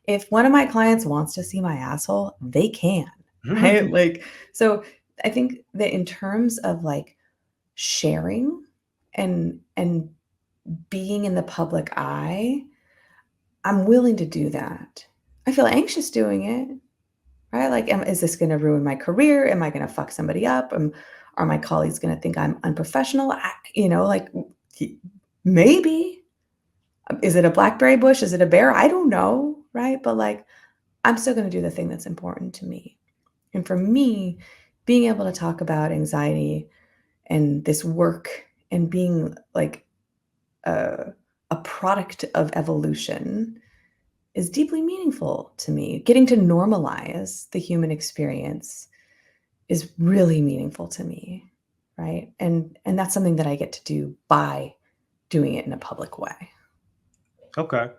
if one of my clients wants to see my asshole, they can, right? Like, so I think that in terms of like sharing and being in the public eye, I'm willing to do that. I feel anxious doing it, right? Like, is this going to ruin my career? Am I going to fuck somebody up? Are my colleagues going to think I'm unprofessional? Like maybe. Is it a blackberry bush? Is it a bear? I don't know, right? But like, I'm still going to do the thing that's important to me. And for me, being able to talk about anxiety and this work and being like a product of evolution is deeply meaningful to me. Getting to normalize the human experience is really meaningful to me, right? And that's something that I get to do by doing it in a public way. Okay.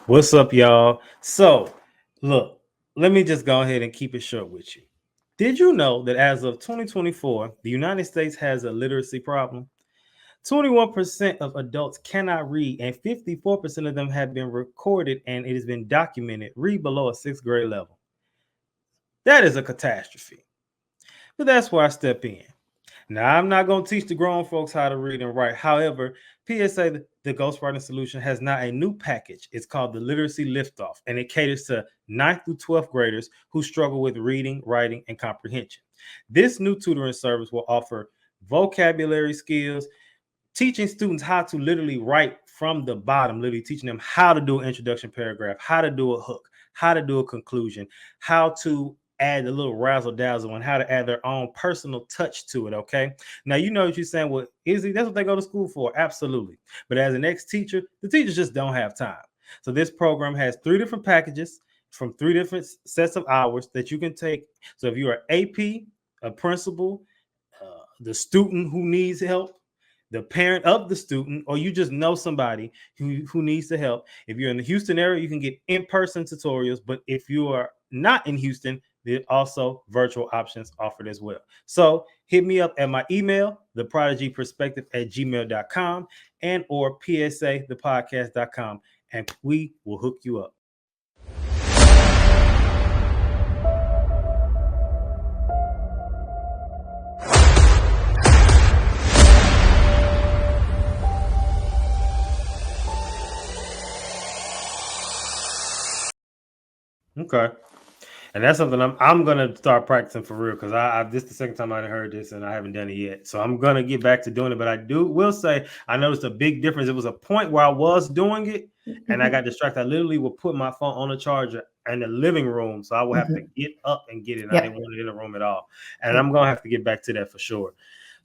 What's up, y'all? So, look, let me just go ahead and keep it short with you. Did you know that as of 2024, the United States has a literacy problem? 21% of adults cannot read, and 54% of them have been recorded and it has been documented read below a sixth grade level. That is a catastrophe. But that's where I step in. Now, I'm not going to teach the grown folks how to read and write. However, PSA, the Ghostwriting Solution, has now a new package. It's called the Literacy Liftoff, and it caters to 9th through 12th graders who struggle with reading, writing, and comprehension. This new tutoring service will offer vocabulary skills, teaching students how to literally write from the bottom, literally teaching them how to do an introduction paragraph, how to do a hook, how to do a conclusion, how to add a little razzle dazzle, and how to add their own personal touch to it. Okay. Now, you know what you're saying. Well, that's what they go to school for. Absolutely. But as an ex-teacher, the teachers just don't have time. So this program has 3 different packages from 3 different sets of hours that you can take. So if you're an AP, a principal, the student who needs help, the parent of the student, or you just know somebody who needs the help. If you're in the Houston area, you can get in-person tutorials. But if you are not in Houston, there are also virtual options offered as well. So hit me up at my email, theprodigyperspective@gmail.com and or psathepodcast.com, and we will hook you up. Okay. And that's something I'm gonna start practicing for real, because this is the second time I heard this and I haven't done it yet. So I'm gonna get back to doing it. But I will say I noticed a big difference. It was a point where I was doing it and I got distracted. I literally would put my phone on the charger in the living room, so I would have to get up and get it. And I didn't want it in the room at all. And I'm gonna have to get back to that for sure.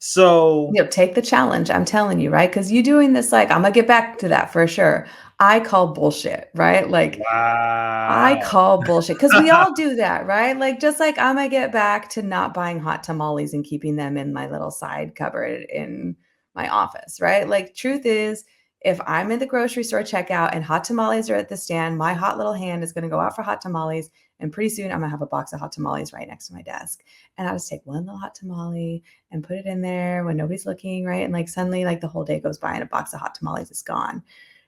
So take the challenge. I'm telling you, right? Because you doing this, like, I'm gonna get back to that for sure. I call bullshit, right? Like, wow. I call bullshit because we all do that, right? Like, just like I'm gonna get back to not buying hot tamales and keeping them in my little side cupboard in my office, right? Like, truth is, if I'm in the grocery store checkout and hot tamales are at the stand, my hot little hand is gonna go out for hot tamales, and pretty soon I'm gonna have a box of hot tamales right next to my desk. And I just take one little hot tamale and put it in there when nobody's looking, right? And like suddenly, like the whole day goes by and a box of hot tamales is gone,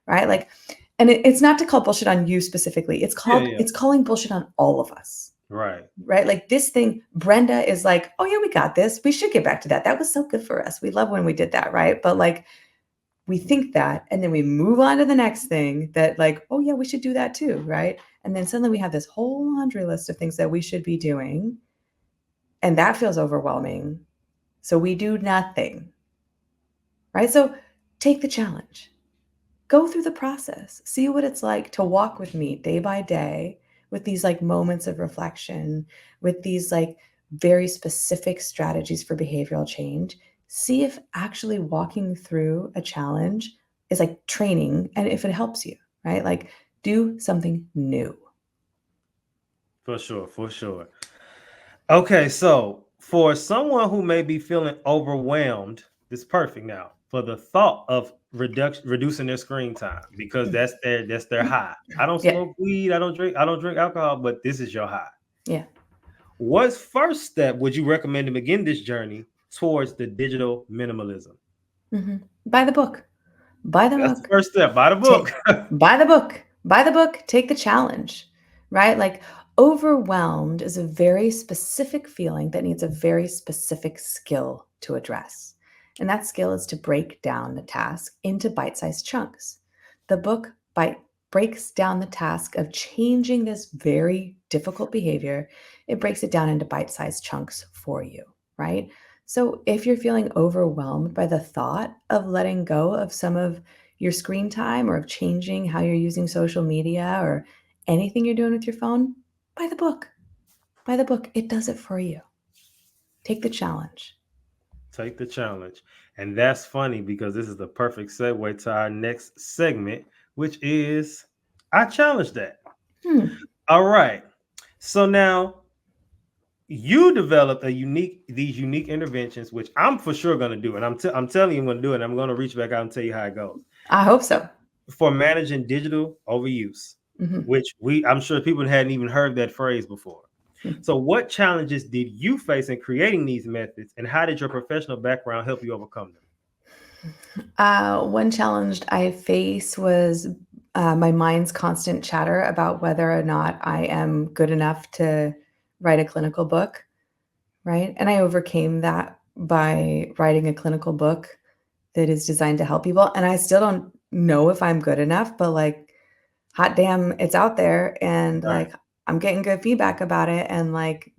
right? Like, and it's not to call bullshit on you specifically. It's calling bullshit on all of us. Right. Like this thing, Brenda is like, oh yeah, we got this. We should get back to that. That was so good for us. We love when we did that, right? But like, we think that, and then we move on to the next thing that like, oh yeah, we should do that too, right? And then suddenly we have this whole laundry list of things that we should be doing. And that feels overwhelming. So we do nothing, right? So take the challenge. Go through the process. See what it's like to walk with me day by day with these like moments of reflection, with these like very specific strategies for behavioral change. See if actually walking through a challenge is like training and if it helps you, right? Like do something new. For sure. Okay, so For someone who may be feeling overwhelmed, this is perfect now for the thought of reducing their screen time because Mm. that's their high. I don't Yeah. smoke weed, I don't drink alcohol, but this is your high. Yeah. What first step would you recommend to begin this journey towards the digital minimalism? Buy the book. Buy the That's the book. first step. Buy the Ta- book. Buy the book. Buy the book. Take the challenge, right? Like overwhelmed is a very specific feeling that needs a very specific skill to address. And that skill is to break down the task into bite sized chunks. The book breaks down the task of changing this very difficult behavior. It breaks it down into bite sized chunks for you, right? So if you're feeling overwhelmed by the thought of letting go of some of your screen time or of changing how you're using social media or anything you're doing with your phone, buy the book. Buy the book. It does it for you. Take the challenge. Take the challenge. And that's funny because this is the perfect segue to our next segment, which is I challenge that. Hmm. All right. So now you developed these unique interventions, which I'm for sure going to do. And I'm telling you, I'm going to do it. I'm going to reach back out and tell you how it goes I hope so. for managing digital overuse, Hmm. which I'm sure people hadn't even heard that phrase before. So, what challenges did you face in creating these methods, and how did your professional background help you overcome them? One challenge I face was my mind's constant chatter about whether or not I am good enough to write a clinical book, right? And I overcame that by writing a clinical book that is designed to help people. And I still don't know if I'm good enough, but like, hot damn, it's out there. And Right. like, I'm getting good feedback about it. And like,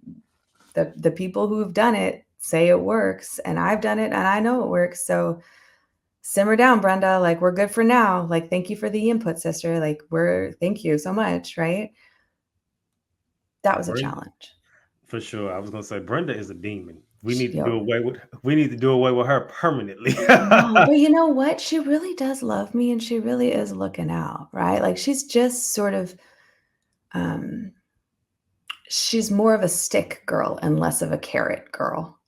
the people who've done it say it works. And I've done it and I know it works. So simmer down, Brenda. Like, we're good for now. Like, thank you for the input, sister. Like, thank you so much. Right. That was a Brenda, challenge. for sure. I was gonna say Brenda is a demon. Yo, We need to do away with her permanently. no, but you know what? She really does love me and she really is looking out, right? Like she's just sort of um she's more of a stick girl and less of a carrot girl.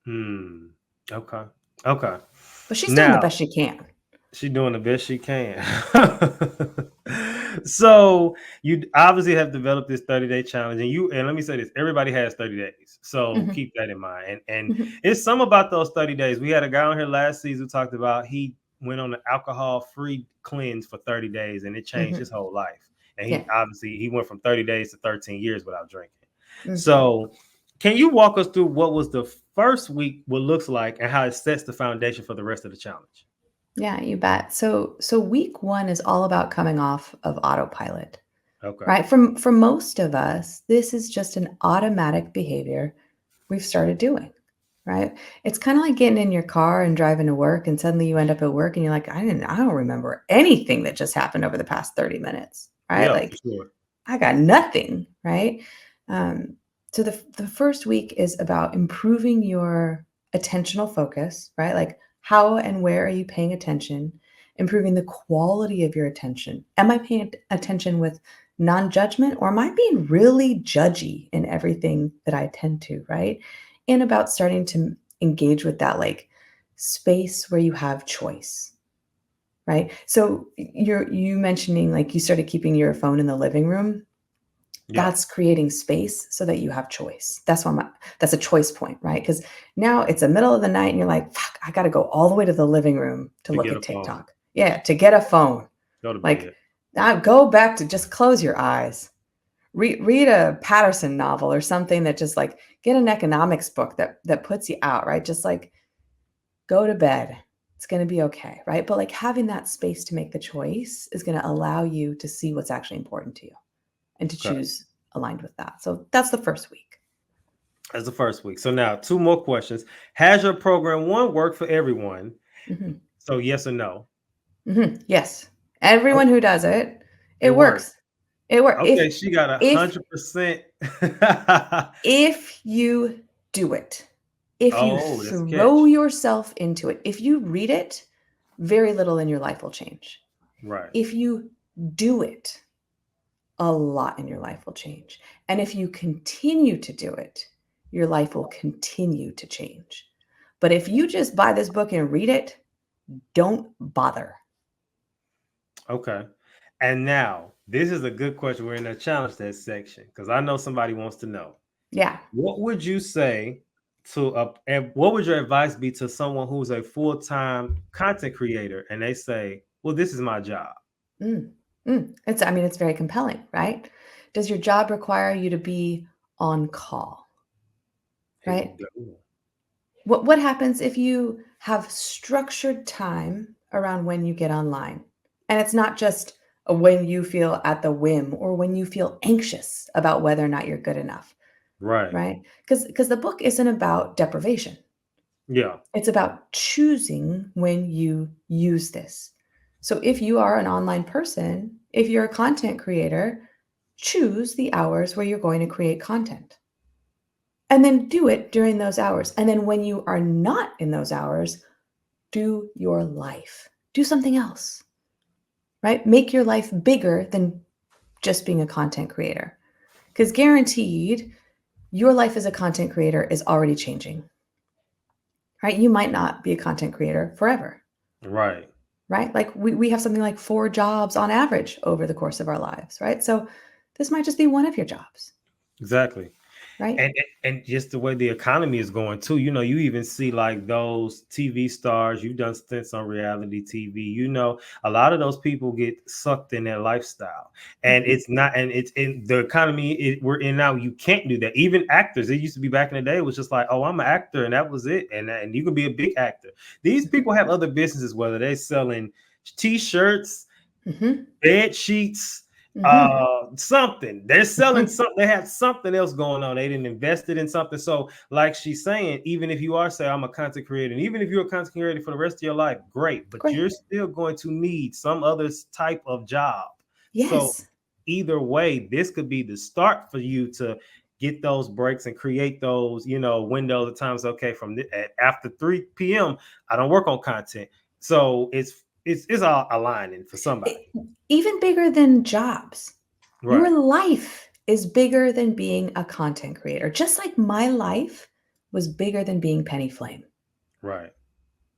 Hmm. Okay. Okay. But she's doing the Now best she can. she's doing the best she can. So you obviously have developed this 30-day challenge, and let me say this: everybody has 30 days, so Mhm, keep that in mind. And mhm, it's some about those 30 days. We had a guy on here last season who talked about he went on an alcohol-free cleanse for 30 days, and it changed his mhm. whole life. And Yeah. he went from 30 days to 13 years without drinking. Mm. So can you walk us through what was the first week, what looks like, and how it sets the foundation for the rest of the challenge? Yeah, you bet. So week 1 is all about coming off of autopilot, Okay. right? For most of us, this is just an automatic behavior we've started doing, right? It's kind of like getting in your car and driving to work and suddenly you end up at work and you're like, I don't remember anything that just happened over the past 30 minutes, right? Yeah, for Like sure. I got nothing, right? Um, so the first week is about improving your attentional focus, right? Like how and where are you paying attention? Improving the quality of your attention. Am I paying attention with non-judgment or am I being really judgy in everything that I attend to, right? And about starting to engage with that like space where you have choice, right? So you mentioning like you started keeping your phone in the living room, Yeah, that's creating space so that you have choice. That's a choice point, right? Because now it's the middle of the night and you're like, fuck, I gotta go all the way to the living room to to look get at a phone, TikTok. Yeah, to get a phone. go to Like, bed. now go back to just close your eyes. Read a Patterson novel or something that just like get an economics book that puts you out, right? Just like go to bed. It's gonna be okay, right? But like having that space to make the choice is gonna allow you to see what's actually important to you and to Okay, choose aligned with that. So that's the first week. that's the first week. So now two more questions. Has your program one worked for everyone? Mhm, So yes or no? mhm, yes. Everyone Okay, who does it, it it worked. works. It works. Okay, she got If 100%. if you do it, if you Oh, that's a throw catch. yourself into it, if you read it, very little in your life will change. Right. If you do it, a lot in your life will change. And if you continue to do it, your life will continue to change. But if you just buy this book and read it, don't bother. Okay. And now, this is a good question. We're in the challenge that section because I know somebody wants to know. Yeah. What would you say to and what would your advice be to someone who's a full-time content creator and they say, "Well, this is my job." Mm, it's very compelling, right? Does your job require you to be on call, right? What happens if you have structured time around when you get online? And it's not just when you feel at the whim or when you feel anxious about whether or not you're good enough, Right. right? Because the book isn't about deprivation. Yeah. It's about choosing when you use this. So if you are an online person, if you're a content creator, choose the hours where you're going to create content. And then do it during those hours. And then when you are not in those hours, do your life. Do something else, right? Make your life bigger than just being a content creator. Because guaranteed, your life as a content creator is already changing, right? You might not be a content creator forever, Right. right? Like we have something like 4 jobs on average over the course of our lives, right? So this might just be one of your jobs, Exactly. right? And just the way the economy is going too, you even see like those TV stars. You've done stints on reality TV. A lot of those people get sucked in their lifestyle, and Mhm. it's not. And it's in the economy we're in now. You can't do that. Even actors. It used to be back in the day. It was just like, oh, I'm an actor, and that was it. And you can be a big actor. These people have other businesses, whether they're selling T-shirts, Mhm. bed sheets, Mhm. something. They're selling Mhm. something. They have something else going on. They didn't invest it in something. So, like she's saying, even if you are saying I'm a content creator, and even if you're a content creator for the rest of your life, great. But Great. you're still going to need some other type of job. So Yes. either way, this could be the start for you to get those breaks and create those, windows of times. Okay, after 3 p.m., I don't work on content. So it's all aligning for somebody. E- Even bigger than jobs. Your Right. life is bigger than being a content creator. Just like my life was bigger than being Penny Flame, Right.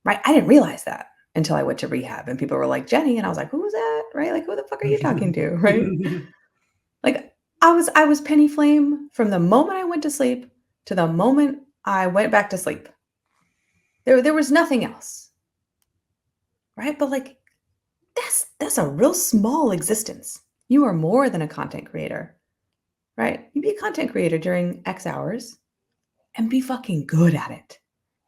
right? I didn't realize that until I went to rehab and people were like, Jenny. And I was like, who's that? Right? Like, who the fuck are you talking to? Right? Like, I was Penny Flame from the moment I went to sleep to the moment I went back to sleep. There was nothing else. Right? But like that's a real small existence. You are more than a content creator, right? You be a content creator during X hours and be fucking good at it.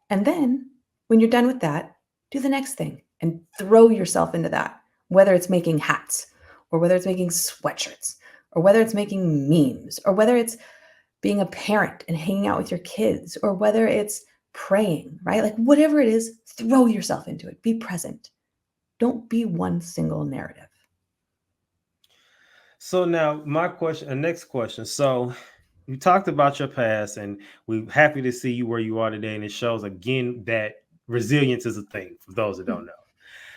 And then when you're done with that, do the next thing and throw yourself into that, whether it's making hats or whether it's making sweatshirts or whether it's making memes or whether it's being a parent and hanging out with your kids or whether it's praying, right? Like whatever it is, throw yourself into it. Be present. Don't be one single narrative. So now next question. So you talked about your past, and we're happy to see you where you are today. And it shows again that resilience is a thing for those that don't know.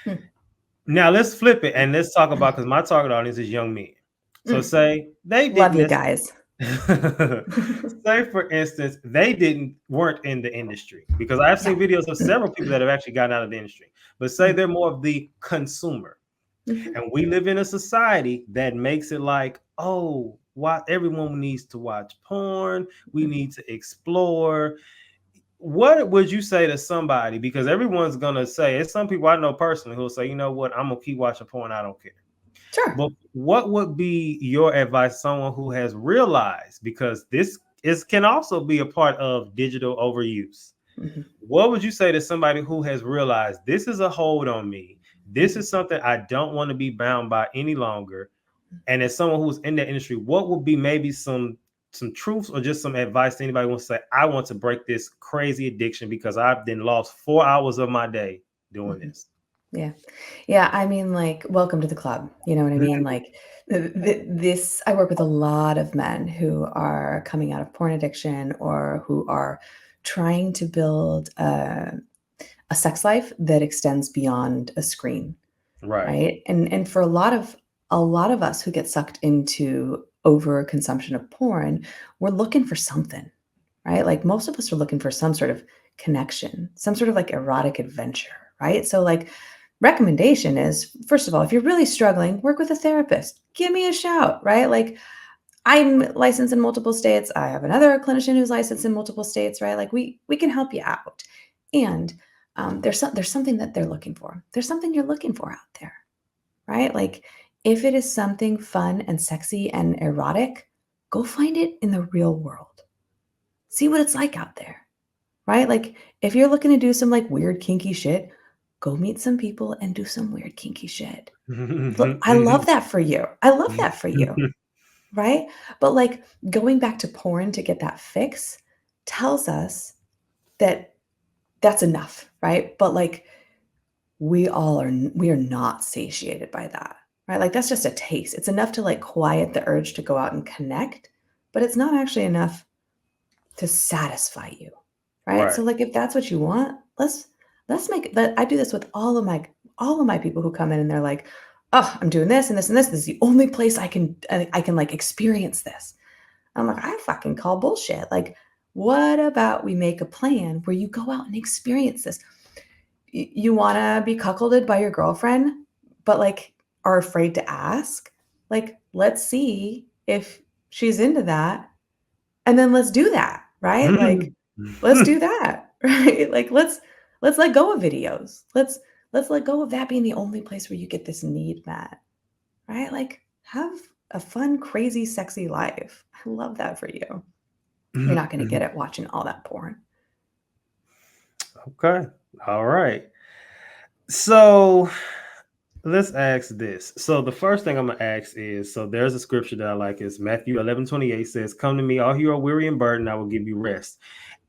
Mm, Now let's flip it and let's talk about, because my target audience is young men. So mm. say they Love didn't you guys. say for instance they weren't in the industry, because I've Yeah. seen videos of Mm, several people that have actually gotten out of the industry, but say mm, they're more of the consumer. mhm, And we live in a society that makes it like, oh, why everyone needs to watch porn, we mhm. need to explore. What would you say to somebody? Because everyone's gonna say, it's some people I know personally who'll say, you know what, I'm gonna keep watching porn, I don't care. Sure. But what would be your advice to someone who has realized, because this can also be a part of digital overuse? Mhm, What would you say to somebody who has realized this is a hold on me? This mhm, is something I don't want to be bound by any longer. And as someone who's in that industry, what would be maybe some truths or just some advice to anybody who wants to say, I want to break this crazy addiction because I've then lost 4 hours of my day doing mhm. this? Yeah. Yeah, I mean, like, welcome to the club, you know what I mean? Like, this I work with a lot of men who are coming out of porn addiction or who are trying to build a sex life that extends beyond a screen, Right. right? And for a lot of us who get sucked into overconsumption of porn, we're looking for something, right? Like most of us are looking for some sort of connection, some sort of like erotic adventure, right? So like recommendation is, first of all, if you're really struggling, work with a therapist. Give me a shout, right? Like I'm licensed in multiple states. I have another clinician who's licensed in multiple states, right? Like we can help you out. And there's something that they're looking for. There's something you're looking for out there, right? Like if it is something fun and sexy and erotic, go find it in the real world. See what it's like out there, right? Like if you're looking to do some like weird kinky shit, go meet some people and do some weird kinky shit. Look, I love that for you. I love that for you, right? But like going back to porn to get that fix tells us that that's enough, right? But like we are not satiated by that, right? Like that's just a taste. It's enough to like quiet the urge to go out and connect, but it's not actually enough to satisfy you, right? Right. So like if that's what you want, let's make that. I do this with all of my people who come in and they're like, "Oh, I'm doing this and this and this. This is the only place I can like experience this." I'm like, "I fucking call bullshit." Like, what about we make a plan where you go out and experience this? You want to be cuckolded by your girlfriend, but like are afraid to ask? Like, let's see if she's into that and then let's do that, right? Like, let's do that, right? Like, let's let go of videos. Let's let go of that being the only place where you get this need met, right? Like, have a fun, crazy, sexy life. I love that for you. You're not going to get it watching all that porn. Okay. All right. So let's ask this. So the first thing I'm gonna ask is, so there's a scripture that I like, is Matthew 11:28 says, "Come to me, all who are weary and burdened, I will give you rest."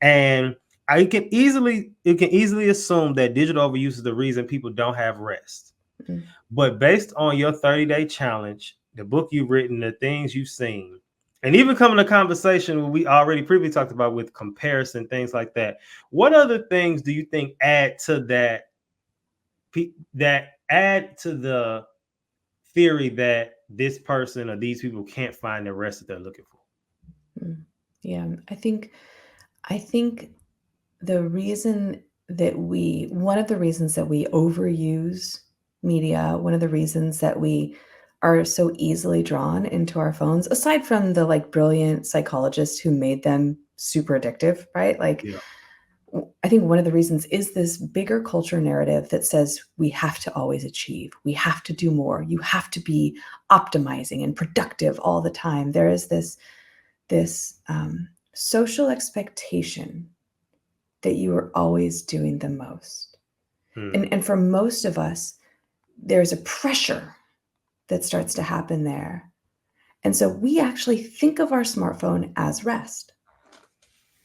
And you can easily assume that digital overuse is the reason people don't have rest. Mm, But based on your 30-day challenge, the book you've written, the things you've seen, and even coming to conversation we already previously talked about with comparison, things like that, what other things do you think add to the theory that this person or these people can't find the rest that they're looking for? mm. Yeah, I think the reason that one of the reasons that we overuse media, one of the reasons that we are so easily drawn into our phones, aside from the like brilliant psychologists who made them super addictive, right? Like, Yeah. I think one of the reasons is this bigger culture narrative that says we have to always achieve, we have to do more, you have to be optimizing and productive all the time. There is this social expectation that you are always doing the most. Hmm. And for most of us, there's a pressure that starts to happen there. And so we actually think of our smartphone as rest,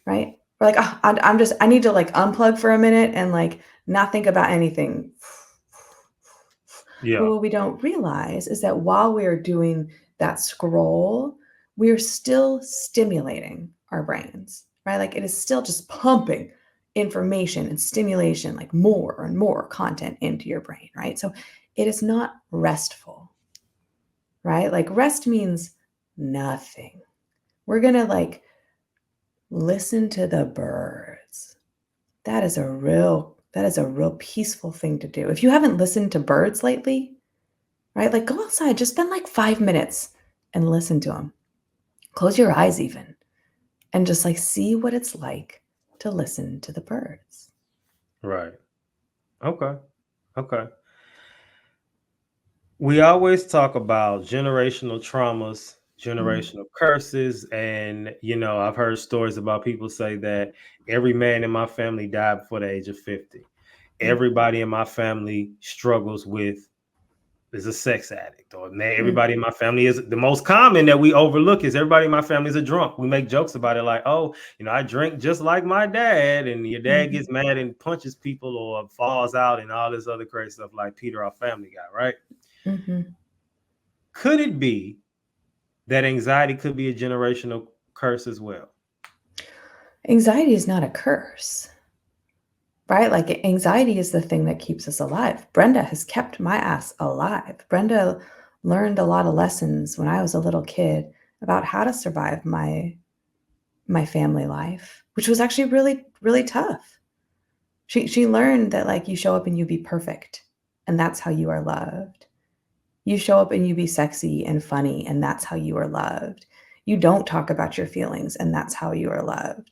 right? We're like, oh, I need to like unplug for a minute and like not think about anything. But Yeah. what we don't realize is that while we're doing that scroll, we're still stimulating our brains, right? Like it is still just pumping information and stimulation, like more and more content into your brain, right? So it is not restful, right? Like rest means nothing. We're going to like listen to the birds. That is a real peaceful thing to do. If you haven't listened to birds lately, right? Like go outside, just spend like 5 minutes and listen to them. Close your eyes even and just like see what it's like to listen to the birds. Right. Okay. Okay. We always talk about generational traumas, Mm, generational curses, and I've heard stories about people say that every man in my family died before the age of 50. mm, Everybody in my family struggles with is a sex addict, or man, mm, everybody in my family is the most common that we overlook is everybody in my family is a drunk. We make jokes about it, like, oh, I drink just like my dad, and your dad mhm, gets mad and punches people or falls out and all this other crazy stuff like Peter, our family guy, right? mhm. Could it be that anxiety could be a generational curse as well? Anxiety is not a curse, right? Like anxiety is the thing that keeps us alive. Brenda has kept my ass alive. Brenda learned a lot of lessons when I was a little kid about how to survive my my family life, which was actually really, really tough. She learned that, like, you show up and you be perfect, and that's how you are loved. You show up and you be sexy and funny, and that's how you are loved. You don't talk about your feelings, and that's how you are loved,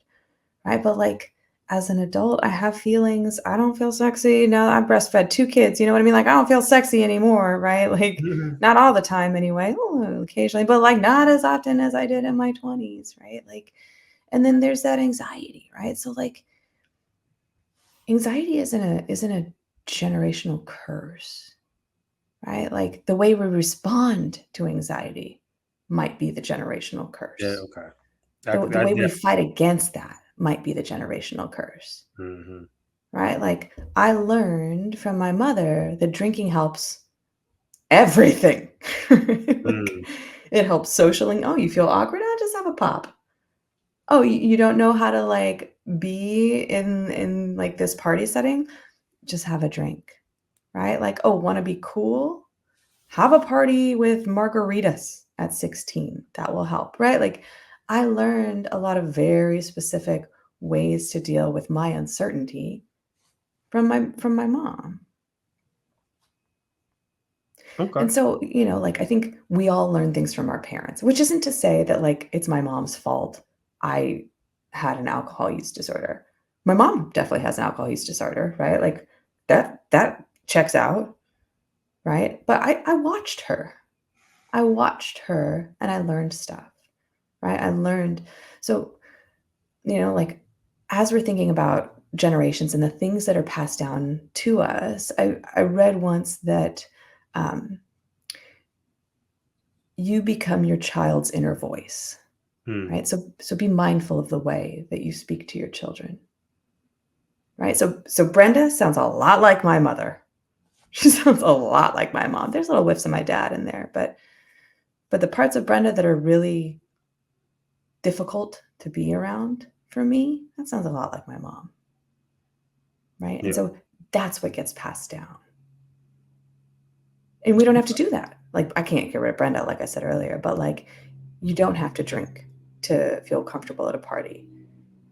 right? But, like, as an adult, I have feelings. I don't feel sexy. No, I breastfed 2 kids, you know what I mean? Like, I don't feel sexy anymore, right? Like, Mhm. not all the time anyway, occasionally, but, like, not as often as I did in my 20s, right? Like, and then there's that anxiety, right? So, like, anxiety isn't a generational curse, right? Like, the way we respond to anxiety might be the generational Yeah, curse. okay. The I way we yeah. fight against that might be the generational curse, Mhm. right? Like, I learned from my mother that drinking helps everything. Like, Mm. it helps socially. Oh, you feel awkward? Oh, just have a pop. Oh, you don't know how to, like, be in, like, this party setting? Just have a drink, right? Like, oh, wanna be cool? Have a party with margaritas at 16. That will help, right? Like, I learned a lot of very specific ways to deal with my uncertainty from my mom. Okay. And so, like, I think we all learn things from our parents, which isn't to say that, like, it's my mom's fault I had an alcohol use disorder. My mom definitely has an alcohol use disorder, right? Like, that checks out, right? But I watched her. I watched her and I learned stuff, right? I learned. So, like, as we're thinking about generations and the things that are passed down to us, I read once that um, you become your child's inner voice, Mm. right? So be mindful of the way that you speak to your children, right? So Brenda sounds a lot like my mother. She sounds a lot like my mom. There's little whiffs of my dad in there, but the parts of Brenda that are really difficult to be around for me, that sounds a lot like my mom, right? And Yeah. so that's what gets passed down. And we don't have to do that. Like, I can't get rid of Brenda, like I said earlier, but, like, you don't have to drink to feel comfortable at a party.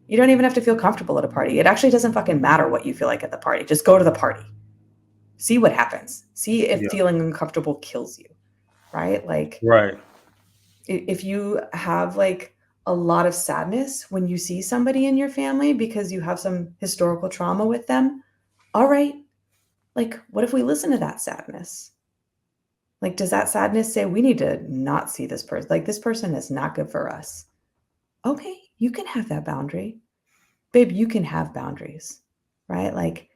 You don't even have to feel comfortable at a party. It actually doesn't fucking matter what you feel like at the party. Just go to the party. See what happens. See if Yeah. feeling uncomfortable kills you, right? Like, Right. if you have, like, a lot of sadness when you see somebody in your family because you have some historical trauma with them, all right, like, what if we listen to that sadness? Like, does that sadness say we need to not see this person? Like, this person is not good for us. Okay, you can have that boundary. Babe, you can have boundaries, right? Like,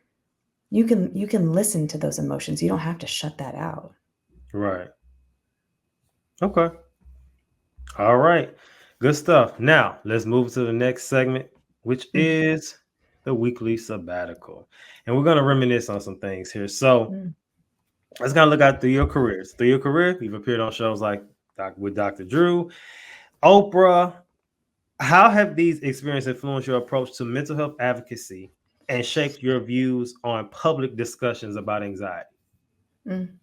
you can listen to those emotions. You don't have to shut that out. Right. Okay. All right. Good stuff. Now, let's move to the next segment, which Mm, is the weekly sabbatical. And we're going to reminisce on some things here. So, mm. let's kind of look out through your careers. Through your career, you've appeared on shows like with Dr. Drew, Oprah. How have these experiences influenced your approach to mental health advocacy and shaped your views on public discussions about anxiety? Mm.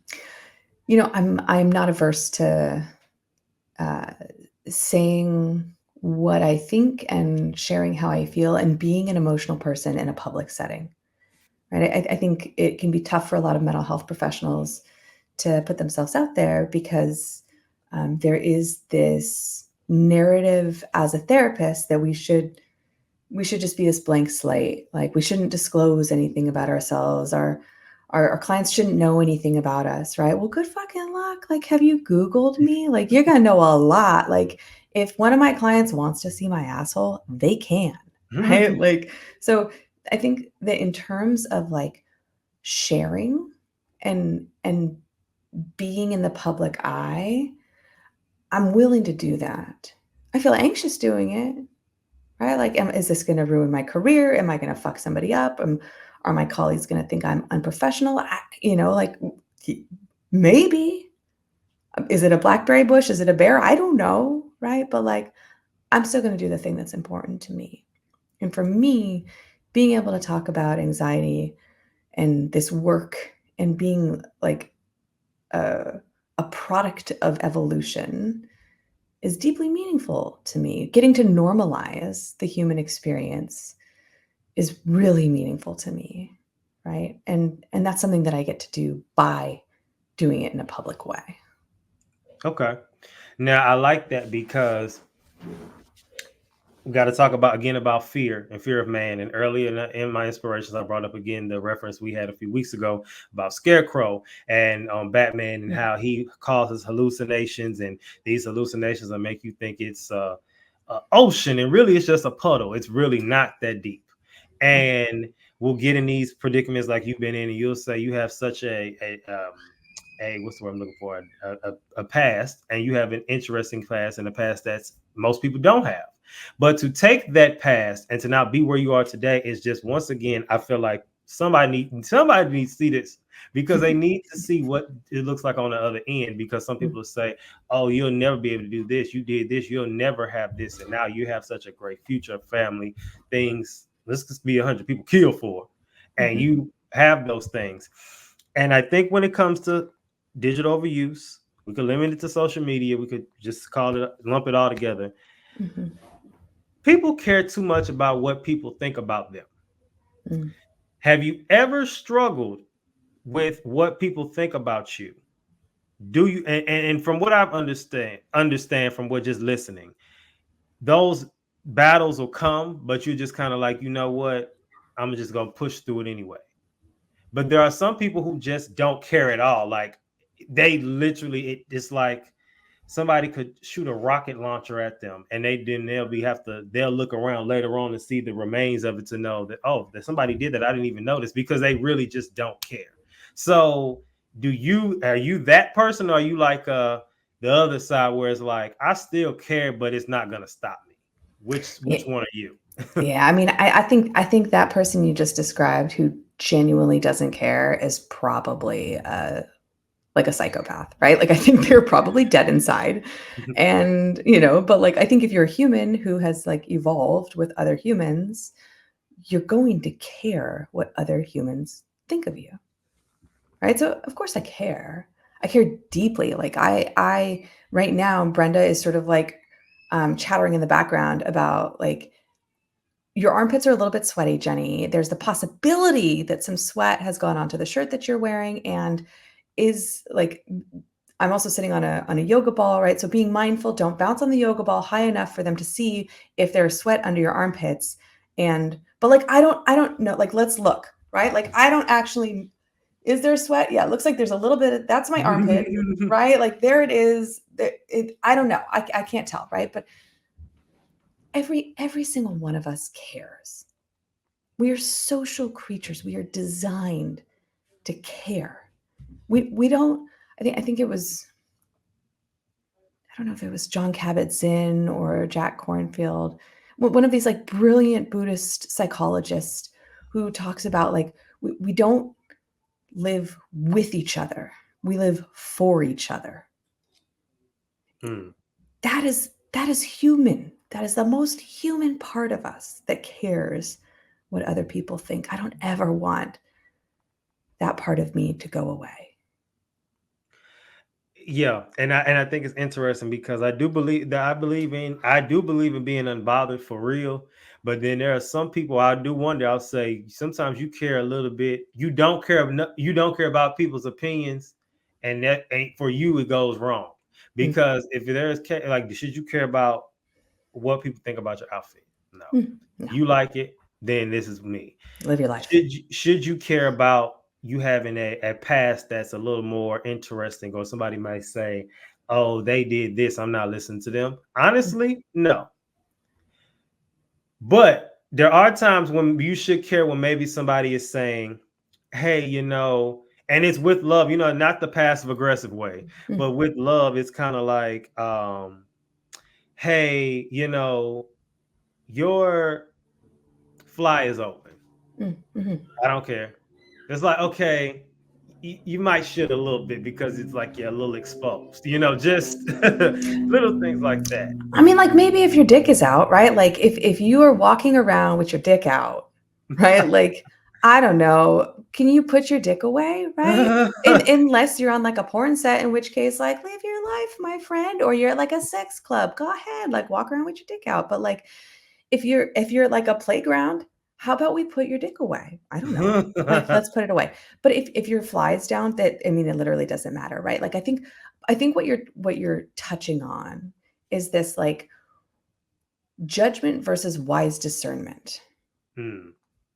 I'm not averse to uh, saying what I think and sharing how I feel and being an emotional person in a public setting. Right? I think it can be tough for a lot of mental health professionals to put themselves out there because there is this narrative as a therapist that we should just be this blank slate. Like, we shouldn't disclose anything about ourselves. Our clients shouldn't know anything about us, right? Well, good fucking luck. Like, have you Googled me? Like, you're gonna know a lot. Like, if one of my clients wants to see my asshole, they can, right? Like, so I think that in terms of, like, sharing and being in the public eye, I'm willing to do that. I feel anxious doing it. Right? Like, is this gonna ruin my career? Am I gonna fuck somebody up? Are my colleagues gonna think I'm unprofessional? Like, y maybe. Is it a blackberry bush? Is it a bear? I don't know, right? But, like, I'm still gonna do the thing that's important to me. And for me, being able to talk about anxiety and this work and being, like, a a product of evolution is deeply meaningful to me. Getting to normalize the human experience is really meaningful to me, right? And that's something that I get to do by doing it in a public way. Okay. Now I like that because we got to talk about again about fear and fear of man. And earlier in my inspirations, I brought up again the reference we had a few weeks ago about Scarecrow and Batman and how he causes hallucinations, and these hallucinations will make you think it's a ocean, and really it's just a puddle. It's really not that deep. And we'll get in these predicaments like you've been in, and you'll say you have such a what's the word I'm looking for? A past, and you have an interesting past and a past that's most people don't have. But to take that past and to not be where you are today is just, once again, I feel like somebody needs to see this, because they need to see what it looks like on the other end. Because some people will say, "Oh, you'll never be able to do this. You did this. You'll never have this, and now you have such a great future, family, things. Let's just be 100 people killed for, and you have those things." And I think when it comes to digital overuse, we could limit it to social media. We could just lump it all together. People care too much about what people think about them. Have you ever struggled with what people think about you? Do you? And from what I've understand from what just listening, those battles will come, but you're just kind of like, you know what? I'm just gonna push through it anyway. But there are some people who just don't care at all. Like they literally, it's like somebody could shoot a rocket launcher at them, and they'll look around later on and see the remains of it to know that, oh, that somebody did that. I didn't even notice, because they really just don't care. So are you that person, or are you like the other side where it's like, I still care, but it's not gonna stop me? Which one are you? Yeah, I mean, I think that person you just described who genuinely doesn't care is probably like a psychopath, right? Like I think they're probably dead inside. And, but like I think if you're a human who has like evolved with other humans, you're going to care what other humans think of you. Right? So of course I care. I care deeply. Like I right now Brenda is sort of like chattering in the background about like, your armpits are a little bit sweaty, Jennie. There's the possibility that some sweat has gone onto the shirt that you're wearing, and is like, I'm also sitting on a yoga ball, right? So being mindful, don't bounce on the yoga ball high enough for them to see if there's sweat under your armpits. But like, I don't know, like, let's look, right? Like, I don't actually, is there sweat? Yeah, it looks like there's a little bit, that's my armpit, right? Like there it is. I don't know. I can't tell, right? But every single one of us cares. We are social creatures. We are designed to care. We don't, I think it was, I don't know if it was John Kabat-Zinn or Jack Kornfield, one of these like brilliant Buddhist psychologists who talks about like, we don't live with each other. We live for each other. That is human. That is the most human part of us that cares what other people think. I don't ever want that part of me to go away. Yeah, and I think it's interesting because I do believe in being unbothered for real. But then there are some people I do wonder. I'll say sometimes you care a little bit. You don't care about people's opinions, and that ain't for you. It goes wrong because if there's like, should you care about what people think about your outfit? No. You like it, then this is me. Live your life. Should you care about you having a past that's a little more interesting, or somebody might say, oh, they did this, I'm not listening to them? Honestly, no. But there are times when you should care when maybe somebody is saying, hey, and it's with love, not the passive aggressive way, but with love, it's kind of like, hey, your fly is open. I don't care. It's like, okay, you might shit a little bit because it's like you're a little exposed, just little things like that. I mean, like maybe if your dick is out, right? Like if you are walking around with your dick out, right? Like I don't know. Can you put your dick away, right? Unless you're on like a porn set, in which case, like, live your life, my friend, or you're at like a sex club. Go ahead, like, walk around with your dick out. But like, if you're like a playground, how about we put your dick away? I don't know. Like, let's put it away. But if your flies down, that I mean, it literally doesn't matter, right? Like, I think what you're touching on is this like judgment versus wise discernment. Hmm.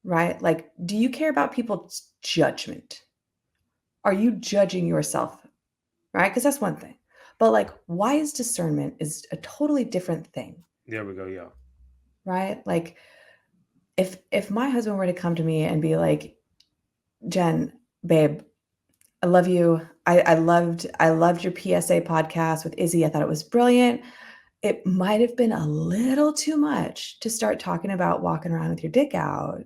Right? Like, do you care about people's judgment? Are you judging yourself? Right? Because that's one thing. But like, wise discernment is a totally different thing. There we go. Yeah. Right? Like, if my husband were to come to me and be like, Jen, babe, I love you. I loved your PSA podcast with Izzy. I thought it was brilliant. It might have been a little too much to start talking about walking around with your dick out.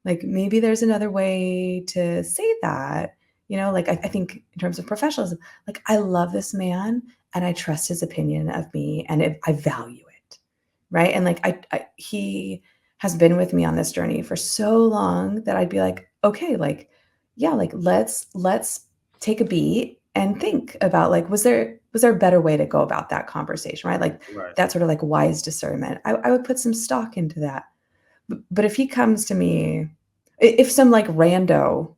Like, maybe there's another way to say that, like, I think in terms of professionalism, like, I love this man and I trust his opinion of me and I value it, right? And like, he has been with me on this journey for so long that I'd be like, okay, like, yeah, like, let's take a beat and think about like, was there a better way to go about that conversation, right? Like, Right. that sort of like wise discernment. I would put some stock into that. But if he comes to me, if some like rando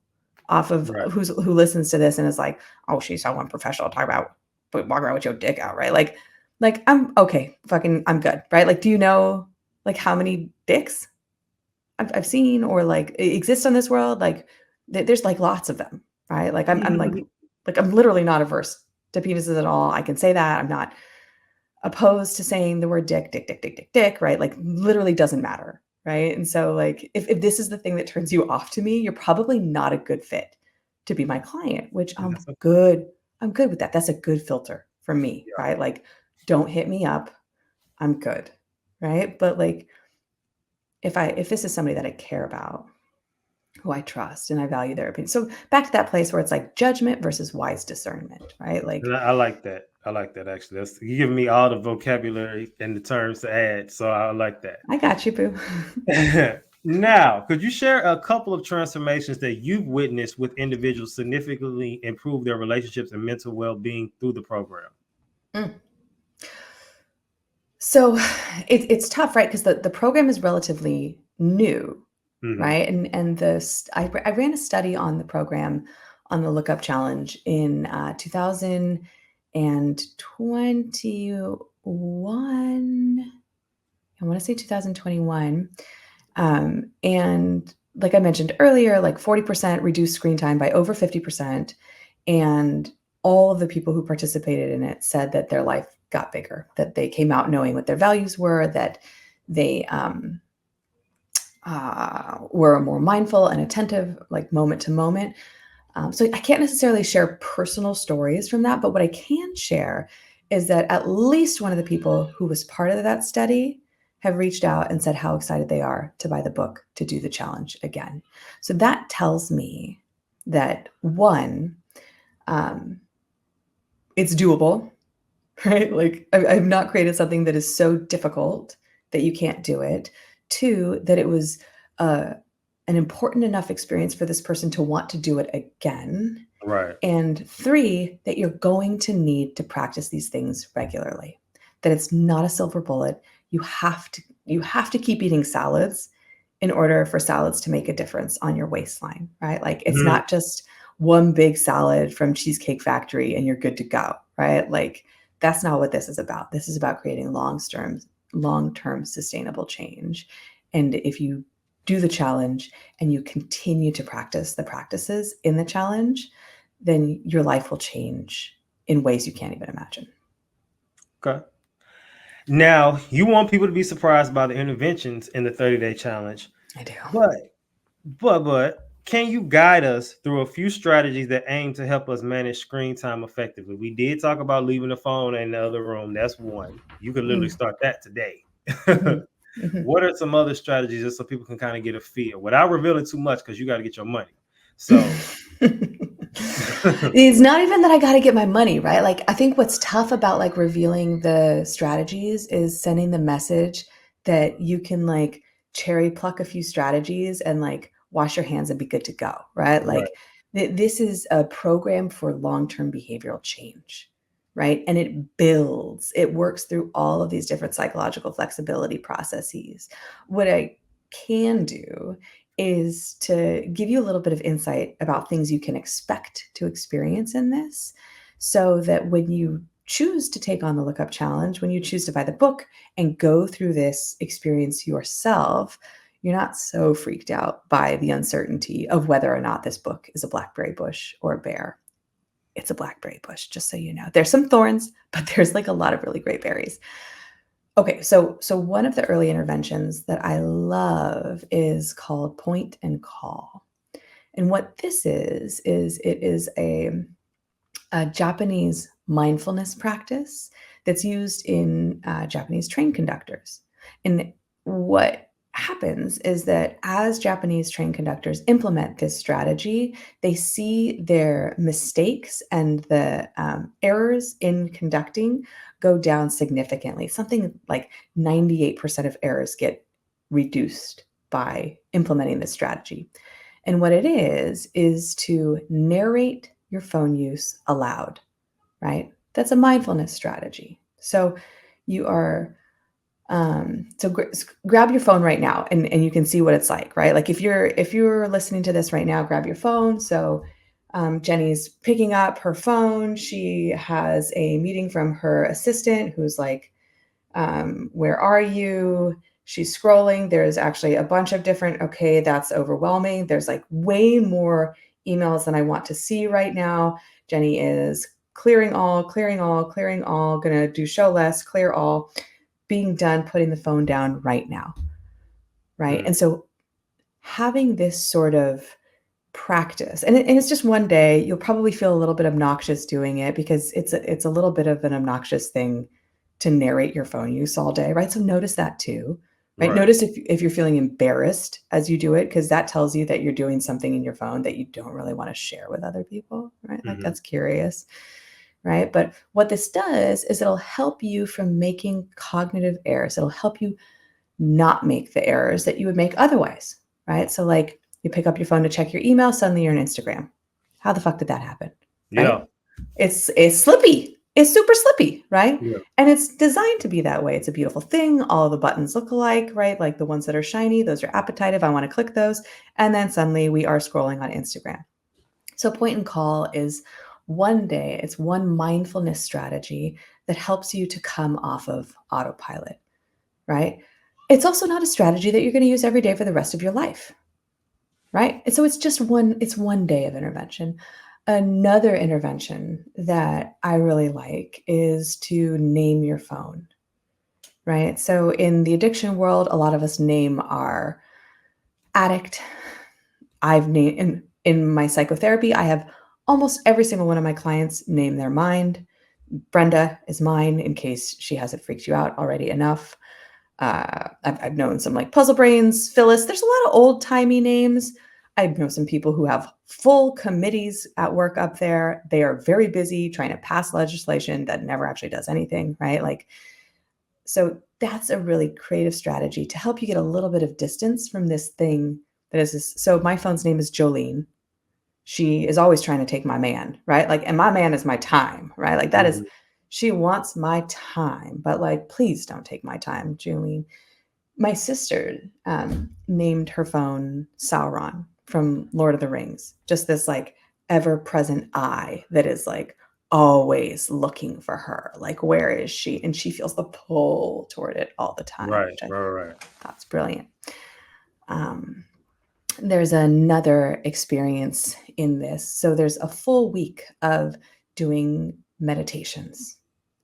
off of Right. who listens to this and is like, oh, she's so unprofessional, talk about walk around with your dick out, right? Like I'm okay, fucking I'm good, right? Like, do you know like how many dicks I've seen or like exist on this world? Like, there's like lots of them, right? Like I'm like I'm literally not averse to penises at all. I can say that. I'm not opposed to saying the word dick, dick, dick, dick, dick, dick, right? Like, literally doesn't matter, right? And so, like, if this is the thing that turns you off to me, you're probably not a good fit to be my client, which I'm That's okay. good. I'm good with that. That's a good filter for me, Yeah. right? Like, don't hit me up. I'm good, right? But like, if this is somebody that I care about, who I trust and I value their opinion. So back to that place where it's like judgment versus wise discernment, right? Like, And I like that. I like that actually. That's you giving me all the vocabulary and the terms to add. So I like I got you, boo. that. Now, could you share a couple of transformations that you've witnessed with individuals significantly improve their relationships and mental well-being through the program? Mm. So it's tough, right? Because the program is relatively new, Mm-hmm. right? And I ran a study on the program on the Lookup Challenge in 2021. I want to say 2021. And like I mentioned earlier, like 40% reduced screen time by over 50%. And all of the people who participated in it said that their life got bigger, that they came out knowing what their values were, that they were more mindful and attentive, like moment to moment. So I can't necessarily share personal stories from that, but what I can share is that at least one of the people who was part of that study have reached out and said how excited they are to buy the book to do the challenge again. So that tells me that one, um, it's doable, right? Like, I've not created something that is so difficult that you can't do it. Two, that it was uh, an important enough experience for this person to want to do it again. Right. And three, that you're going to need to practice these things regularly. That it's not a silver bullet. You have to keep eating salads in order for salads to make a difference on your waistline, right? Like, it's Mhm. not just one big salad from Cheesecake Factory and you're good to go, right? Like, that's not what this is about. This is about creating long-term sustainable change. And if you do the challenge and you continue to practice the practices in the challenge, then your life will change in ways you can't even imagine. Okay. Now, you want people to be surprised by the interventions in the 30-day challenge, I do. but can you guide us through a few strategies that aim to help us manage screen time effectively? We did talk about leaving the phone in the other room. That's one. You could literally Mm, start that today. mhm, mhm. What are some other strategies just so people can kind of get a feel without revealing too much because you got to get your money? So, It's not even that I gotta get my money, right? Like, I think what's tough about, like, revealing the strategies is sending the message that you can, like, cherry pluck a few strategies and, like, wash your hands and be good to go, right? Right. Like this is a program for long-term behavioral change, right? And it works through all of these different psychological flexibility processes. What I can do is to give you a little bit of insight about things you can expect to experience in this, so that when you choose to take on the lookup challenge, when you choose to buy the book and go through this experience yourself, you're not so freaked out by the uncertainty of whether or not this book is a blackberry bush or a bear. It's a blackberry bush, just so you know. There's some thorns, but there's like a lot of really great berries. Okay, so one of the early interventions that I love is called point and call. And what this is it is a Japanese mindfulness practice that's used in Japanese train conductors. And what happens is that as Japanese train conductors implement this strategy, they see their mistakes and the errors in conducting go down significantly. Something like 98% of errors get reduced by implementing this strategy. And what it is to narrate your phone use aloud, right? That's a mindfulness strategy. So you are, grab your phone right now and you can see what it's like, right? Like if you're listening to this right now, grab your phone. So Jenny's picking up her phone. She has a meeting from her assistant who's like, where are you? She's scrolling. There's actually a bunch of different, okay, that's overwhelming. There's like way more emails than I want to see right now. Jenny is clearing all, clearing all, clearing all, gonna do show less, clear all, being done, putting the phone down right now. Right. Mm. And so having this sort of practice, and it's just one day, you'll probably feel a little bit obnoxious doing it because it's a little bit of an obnoxious thing to narrate your phone use all day, right? So notice that too, right? Right. Notice if you're feeling embarrassed as you do it, because that tells you that you're doing something in your phone that you don't really want to share with other people, right? Like Mhm. that's curious, right? But what this does is it'll help you from making cognitive errors. It'll help you not make the errors that you would make otherwise, right? So like you pick up your phone to check your email, suddenly you're on Instagram. How the fuck did that happen? Yeah. Right? It's slippy. It's super slippy, right? Yeah. And it's designed to be that way. It's a beautiful thing. All the buttons look alike, right? Like the ones that are shiny, those are appetitive. I want to click those. And then suddenly we are scrolling on Instagram. So point and call is one day, it's one mindfulness strategy that helps you to come off of autopilot, right? It's also not a strategy that you're going to use every day for the rest of your life, right? And so it's one day of intervention. Another intervention that I really like is to name your phone, right? So in the addiction world, a lot of us name our addict. I've named in my psychotherapy, I have almost every single one of my clients name their mind. Brenda is mine in case she hasn't freaked you out already enough. I've known some like Puzzle Brains, Phyllis. There's a lot of old timey names. I know some people who have full committees at work up there. They are very busy trying to pass legislation that never actually does anything, right? Like, so that's a really creative strategy to help you get a little bit of distance from this thing that is this. So my phone's name is Jolene. She is always trying to take my man, right? Like, and my man is my time, right? Like that is, Mhm. she wants my time, but like, please don't take my time, Jolene. My sister named her phone Sauron from Lord of the Rings. Just this like ever-present eye that is like always looking for her. Like, where is she? And she feels the pull toward it all the time, Right. which I Right. thought's brilliant. Um, there's another experience in this. So there's a full week of doing meditations,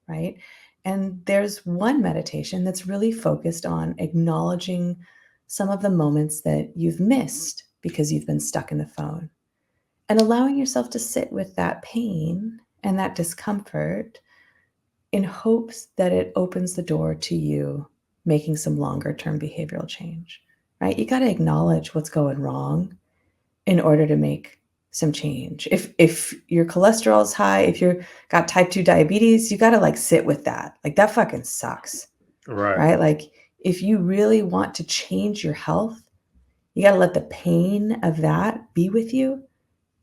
right? And there's one meditation that's really focused on acknowledging some of the moments that you've missed because you've been stuck in the phone and allowing yourself to sit with that pain and that discomfort in hopes that it opens the door to you making some longer term behavioral change, right? You got to acknowledge what's going wrong in order to make some change. If your cholesterol is high, if you're got type 2 diabetes, you got to like sit with that. Like that fucking sucks, Right. right? Like if you really want to change your health, You got to let the pain of that be with you.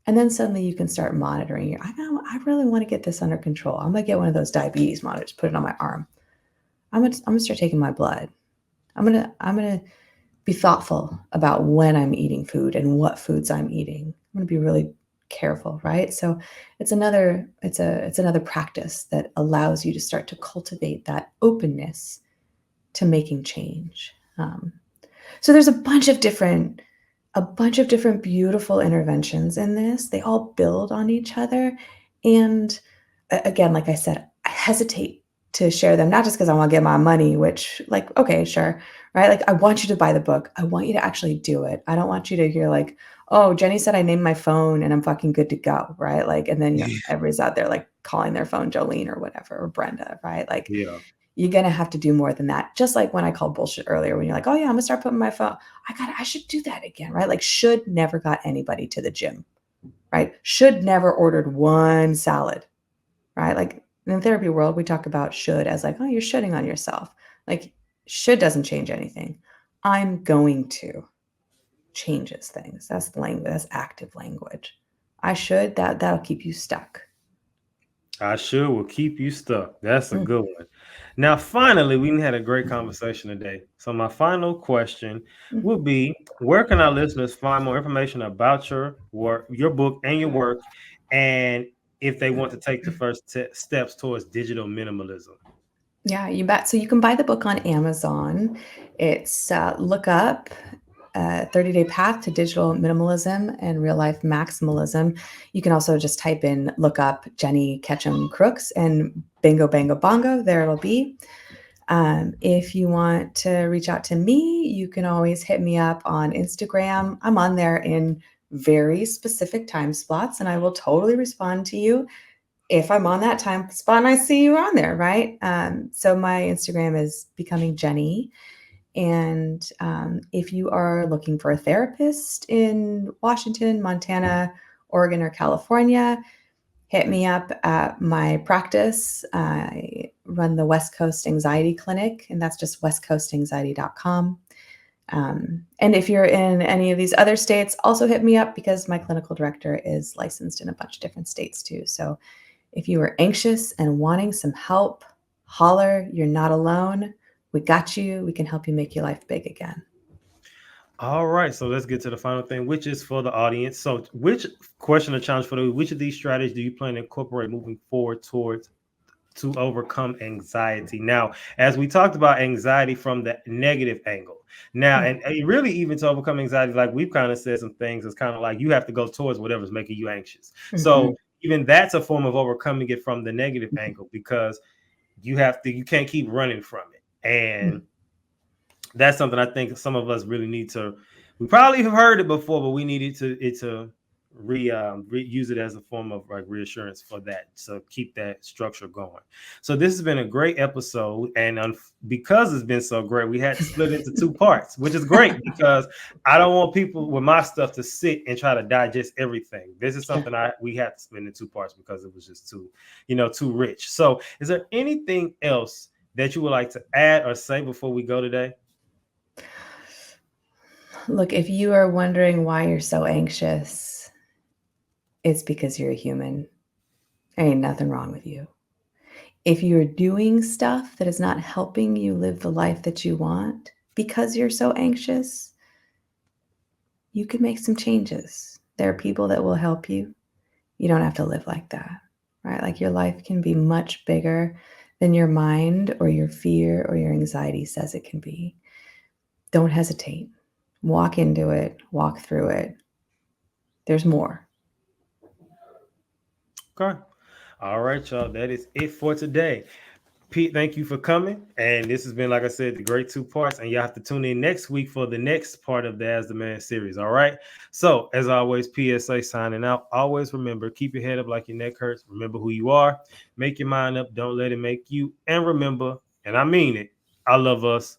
And then suddenly you can start monitoring. I really want to get this under control. I'm going to get one of those diabetes monitors, put it on my arm. I'm gonna start taking my blood. I'm gonna be thoughtful about when I'm eating food and what foods I'm eating. I'm gonna be really careful, right? So it's another practice that allows you to start to cultivate that openness to making change. So there's a bunch of different beautiful interventions in this. They all build on each other. And again, like I said, I hesitate to share them, not just because I want to get my money, which, like, okay, sure, right? Like, I want you to buy the book. I want you to actually do it. I don't want you to hear, like, oh, Jennie said I named my phone and I'm fucking good to go, right? Like, and then everybody's out there, like, calling their phone Jolene or whatever, or Brenda, right? Like, Yeah. you're gonna have to do more than that. Just like when I called bullshit earlier, when you're like, "Oh yeah, I'm gonna start putting my phone." I should do that again, right? Like, should never got anybody to the gym, right? Should never ordered one salad, right? Like, in the therapy world, we talk about should as like, "Oh, you're shitting on yourself." Like, should doesn't change anything. I'm going to changes things. That's language. That's active language. I should. That'll keep you stuck. I sure will keep you stuck. That's a Mm, good one. Now, finally, we had a great conversation today. So, my final question mm. would be: where can our listeners find more information about your work, your book, and your work, and if they want to take the first steps towards digital minimalism? Yeah, you bet. So you can buy the book on Amazon. It's look up 30-Day Path to Digital Minimalism and Real Life Maximalism. You can also just type in, look up Jennie Ketcham-Crooks and bingo, bango, bongo. There it'll be. If you want to reach out to me, you can always hit me up on Instagram. I'm on there in very specific time slots and I will totally respond to you if I'm on that time spot and I see you on there, right? So my Instagram is Becoming Jennie. And if you are looking for a therapist in Washington, Montana, Oregon, or California, hit me up at my practice. I run the West Coast Anxiety Clinic, and that's just westcoastanxiety.com. And if you're in any of these other states, also hit me up because my clinical director is licensed in a bunch of different states too. So if you are anxious and wanting some help, holler. You're not alone. We got you. We can help you make your life big again. All right, so let's get to the final thing, which is for the audience. So, which question or challenge for the which of these strategies do you plan to incorporate moving forward towards to overcome anxiety? Now, as we talked about anxiety from the negative angle, now, and really even to overcome anxiety, like we've kind of said some things, it's kind of like you have to go towards whatever's making you anxious. Mm-hmm. So even that's a form of overcoming it from the negative angle, because you can't keep running from it. And that's something I think some of us really need to. We probably have heard it before, but we needed to use it as a form of like reassurance for that, so keep that structure going. So this has been a great episode, and because it's been so great, we had to split into two parts, which is great because I don't want people with my stuff to sit and try to digest everything. This is Sure. something we had to split into two parts because it was just too rich. So, is there anything else that you would like to add or say before we go today? Look, if you are wondering why you're so anxious, it's because you're a human. There ain't nothing wrong with you. If you're doing stuff that is not helping you live the life that you want because you're so anxious, you can make some changes. There are people that will help you. You don't have to live like that, right? Like, your life can be much bigger than your mind or your fear or your anxiety says it can be. Don't hesitate. Walk into it, walk through it. There's more. Okay. All right, y'all. That is it for today. Pete, thank you for coming. And this has been, like I said, the great two parts. And you have to tune in next week for the next part of the As the Man series. All right. So, as always, PSA signing out. Always remember, keep your head up like your neck hurts. Remember who you are. Make your mind up. Don't let it make you. And remember, and I mean it, I love us.